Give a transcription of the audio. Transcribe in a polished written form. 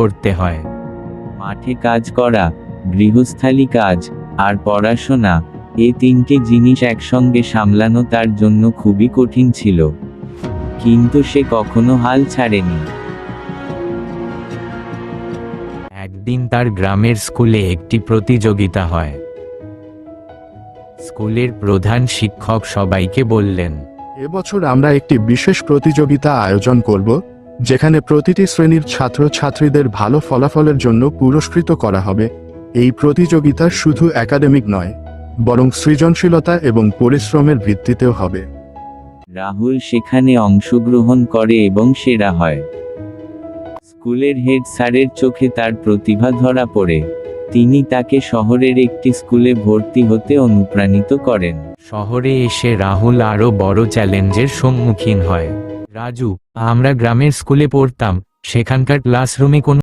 করতে হয়। মাঠে কাজ করা, গৃহস্থালী কাজ, আর পড়াশোনা, এই তিনটি জিনিস একসঙ্গে সামলানো তার জন্য খুবই কঠিন ছিল। কিন্তু সে কখনো হাল ছাড়েনি। একদিন তার গ্রামের স্কুলে একটি প্রতিযোগিতা হয়। স্কুলের প্রধান শিক্ষক সবাইকে বললেন, এবছর আমরা একটি বিশেষ প্রতিযোগিতা আয়োজন করব, যেখানে প্রতিটি শ্রেণীর ছাত্রছাত্রীদের ভালো ফলাফলের জন্য পুরস্কৃত করা হবে। এই প্রতিযোগিতা শুধু একাডেমিক নয়, বরং সৃজনশীলতা এবং পরিশ্রমের ভিত্তিতেও হবে। রাহুল সেখানে অংশগ্রহণ করে এবং সেরা হয়। স্কুলের হেড স্যারের চোখে তার প্রতিভা ধরা পড়ে। তিনি তাকে শহরের একটি স্কুলে ভর্তি হতে অনুপ্রাণিত করেন। শহরে এসে রাহুল আরও বড় চ্যালেঞ্জের সম্মুখীন হয়। রাজু, আমরা গ্রামের স্কুলে পড়তাম, সেখানকার ক্লাসরুমে কোনো